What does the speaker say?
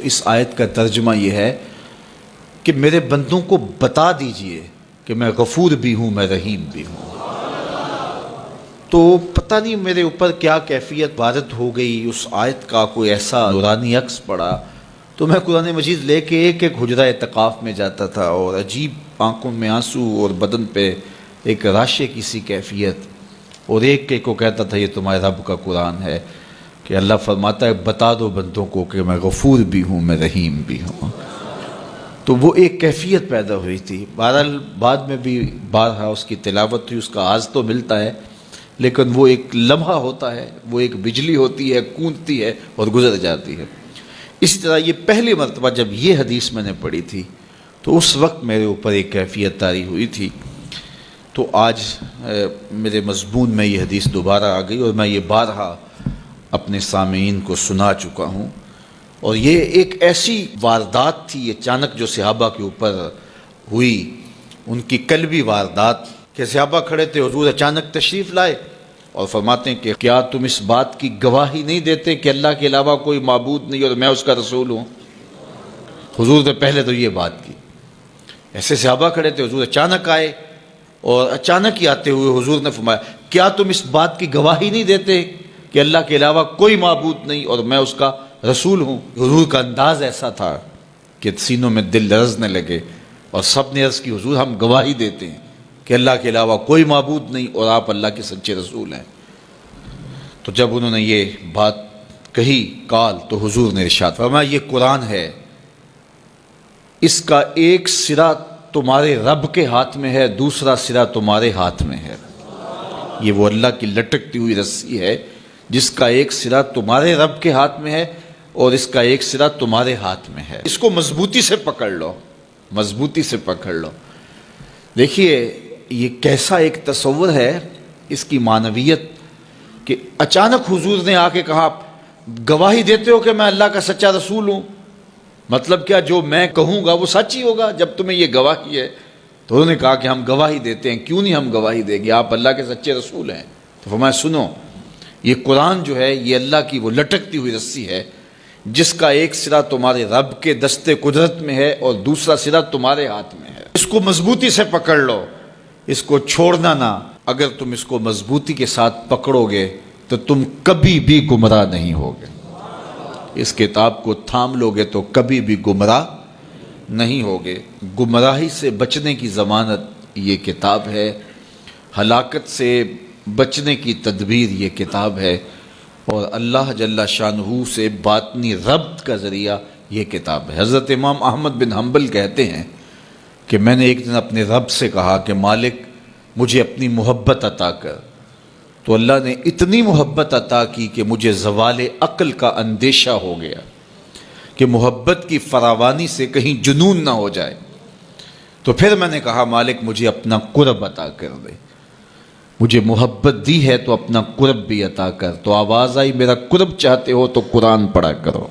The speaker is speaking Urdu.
اس آیت کا ترجمہ یہ ہے کہ میرے بندوں کو بتا دیجئے کہ میں غفور بھی ہوں، میں رحیم بھی ہوں۔ تو پتہ نہیں میرے اوپر کیا کیفیت وارد ہو گئی، اس آیت کا کوئی ایسا نورانی عکس پڑا تو میں قرآن مجید لے کے ایک ایک حجرہ اعتکاف میں جاتا تھا، اور عجیب آنکھوں میں آنسو اور بدن پہ ایک راشے کی سی کیفیت، اور ایک کو کہتا تھا یہ تمہارے رب کا قرآن ہے کہ اللہ فرماتا ہے بتا دو بندوں کو کہ میں غفور بھی ہوں، میں رحیم بھی ہوں۔ تو وہ ایک کیفیت پیدا ہوئی تھی۔ بہرحال بعد میں بھی بارہا اس کی تلاوت ہوئی، اس کا آز تو ملتا ہے، لیکن وہ ایک لمحہ ہوتا ہے، وہ ایک بجلی ہوتی ہے، گونجتی ہے اور گزر جاتی ہے۔ اس طرح یہ پہلی مرتبہ جب یہ حدیث میں نے پڑھی تھی تو اس وقت میرے اوپر ایک کیفیت طاری ہوئی تھی۔ تو آج میرے مضمون میں یہ حدیث دوبارہ آ گئی، اور میں یہ بارہا اپنے سامعین کو سنا چکا ہوں، اور یہ ایک ایسی واردات تھی اچانک جو صحابہ کے اوپر ہوئی، ان کی قلبی واردات کہ صحابہ کھڑے تھے، حضور اچانک تشریف لائے اور فرماتے ہیں کہ کیا تم اس بات کی گواہی نہیں دیتے کہ اللہ کے علاوہ کوئی معبود نہیں اور میں اس کا رسول ہوں؟ حضور نے پہلے تو یہ بات کی، ایسے صحابہ کھڑے تھے، حضور اچانک آئے، اور اچانک ہی آتے ہوئے حضور نے فرمایا کیا تم اس بات کی گواہی نہیں دیتے کہ اللہ کے علاوہ کوئی معبود نہیں اور میں اس کا رسول ہوں؟ حضور کا انداز ایسا تھا کہ سینوں میں دل لرزنے لگے، اور سب نے عرض کی حضور ہم گواہی دیتے ہیں کہ اللہ کے علاوہ کوئی معبود نہیں اور آپ اللہ کے سچے رسول ہیں۔ تو جب انہوں نے یہ بات کہی قال، تو حضور نے ارشاد فرمایا یہ قرآن ہے، اس کا ایک سرا تمہارے رب کے ہاتھ میں ہے، دوسرا سرا تمہارے ہاتھ میں ہے۔ یہ وہ اللہ کی لٹکتی ہوئی رسی ہے جس کا ایک سرا تمہارے رب کے ہاتھ میں ہے اور اس کا ایک سرا تمہارے ہاتھ میں ہے۔ اس کو مضبوطی سے پکڑ لو، مضبوطی سے پکڑ لو۔ دیکھیے یہ کیسا ایک تصور ہے اس کی معنویت کہ اچانک حضور نے آ کے کہا گواہی دیتے ہو کہ میں اللہ کا سچا رسول ہوں، مطلب کیا جو میں کہوں گا وہ سچ ہی ہوگا جب تمہیں یہ گواہی ہے؟ تو انہوں نے کہا کہ ہم گواہی دیتے ہیں۔ کیوں نہیں ہم گواہی دیں گے، آپ اللہ کے سچے رسول ہیں۔ تو فرمایا سنو، یہ قرآن جو ہے یہ اللہ کی وہ لٹکتی ہوئی رسی ہے جس کا ایک سرا تمہارے رب کے دستے قدرت میں ہے اور دوسرا سرا تمہارے ہاتھ میں ہے۔ اس کو مضبوطی سے پکڑ لو، اس کو چھوڑنا نہ۔ اگر تم اس کو مضبوطی کے ساتھ پکڑو گے تو تم کبھی بھی گمراہ نہیں ہوگے۔ اس کتاب کو تھام لو گے تو کبھی بھی گمراہ نہیں ہوگے۔ گمراہی سے بچنے کی ضمانت یہ کتاب ہے، ہلاکت سے بچنے کی تدبیر یہ کتاب ہے، اور اللہ جل شانہ سے باطنی ربط کا ذریعہ یہ کتاب ہے۔ حضرت امام احمد بن حنبل کہتے ہیں کہ میں نے ایک دن اپنے رب سے کہا کہ مالک مجھے اپنی محبت عطا کر، تو اللہ نے اتنی محبت عطا کی کہ مجھے زوال عقل کا اندیشہ ہو گیا کہ محبت کی فراوانی سے کہیں جنون نہ ہو جائے۔ تو پھر میں نے کہا مالک مجھے اپنا قرب عطا کر دے، مجھے محبت دی ہے تو اپنا قرب بھی عطا کر۔ تو آواز آئی میرا قرب چاہتے ہو تو قرآن پڑھا کرو۔